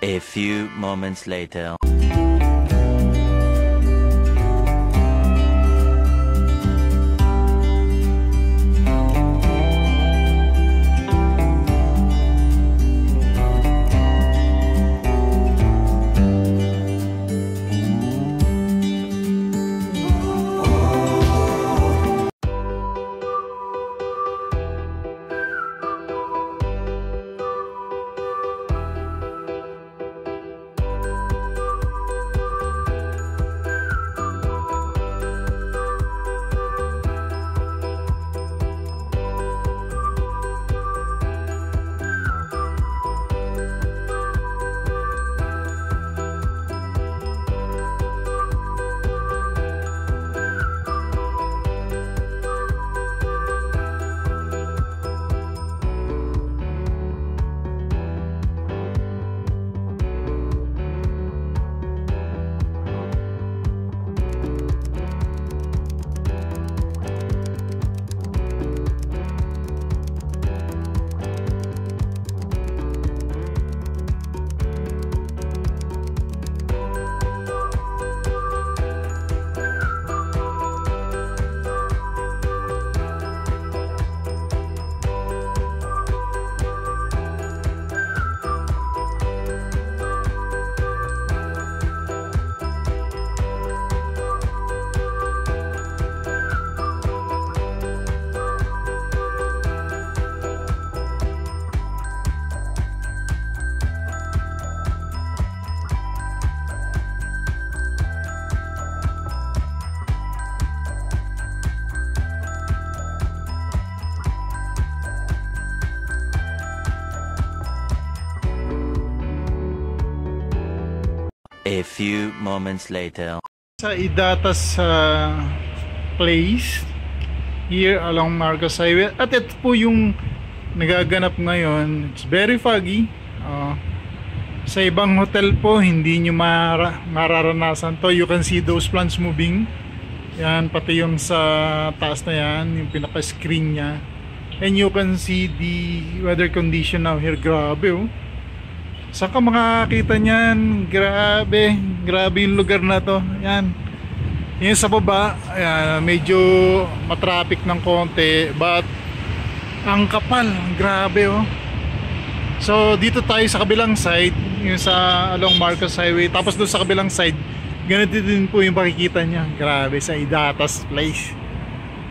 A few moments later. A few moments later. Sa Idatas place here along Marcos Highway, at ito po yung nagaganap ngayon. It's very foggy. Sa ibang hotel po hindi nyo mararanasan to. You can see those plants moving. Yan, pati yung sa taas na yan, yung pinaka screen nya. And you can see the weather condition now here. Grabe oh. Saan ka makakita niyan? Grabe, grabe yung lugar na to. Yan. Yung sa baba, ayan, medyo matraffic ng konti, but ang kapal, grabe oh. So dito tayo sa kabilang side, yung sa along Marcos Highway. Tapos doon sa kabilang side, ganito din po yung makikita niya. Grabe, sa Idatas Place.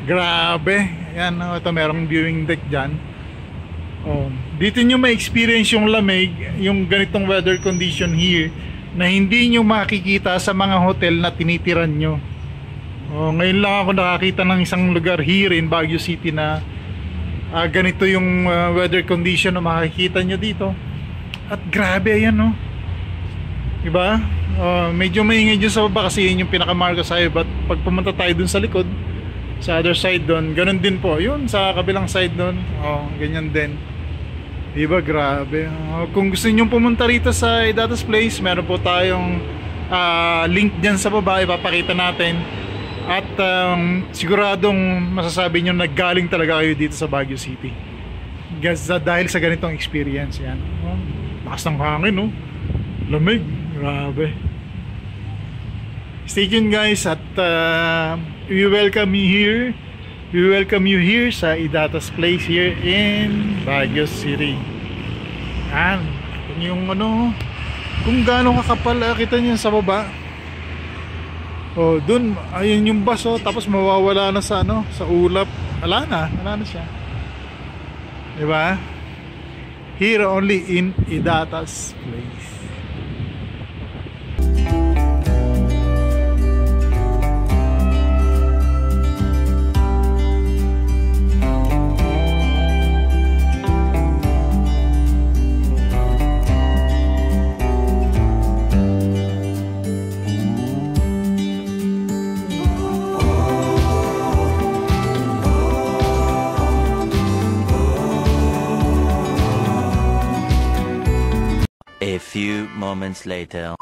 Grabe. Yan, oh, ito merong viewing deck dyan. Oh, dito nyo ma-experience yung lamig, yung ganitong weather condition here na hindi nyo makikita sa mga hotel na tinitiran nyo. Oh, ngayon lang ako nakakita ng isang lugar here in Baguio City na ganito yung weather condition na makikita nyo dito. At grabe, ayan no. Diba? Medyo maingay dyan sa baba kasi yun yung pinaka-Marcos Highway, but pag pumunta tayo dun sa likod, sa other side doon, ganun din po. Yun, sa kabilang side doon, ganyan din. Diba, grabe. Kung gusto niyo pumunta rito sa Idatas Place, meron po tayong link dyan sa baba, ipapakita natin. At siguradong masasabi nyo naggaling talaga kayo dito sa Baguio City. Dahil sa ganitong experience. Yan. Lakas ng hangin, no? Lamig. Grabe. Stay tuned guys, at we welcome you here. We welcome you here sa Idatas Place here in Baguio City. Yan. Yung ano, kung gaano kakapal, kita niyo sa baba. Oh, dun, ayun yung bus oh, tapos mawawala na sa ano, sa ulap. Wala na siya. Diba? Here only in Idatas Place. A few moments later.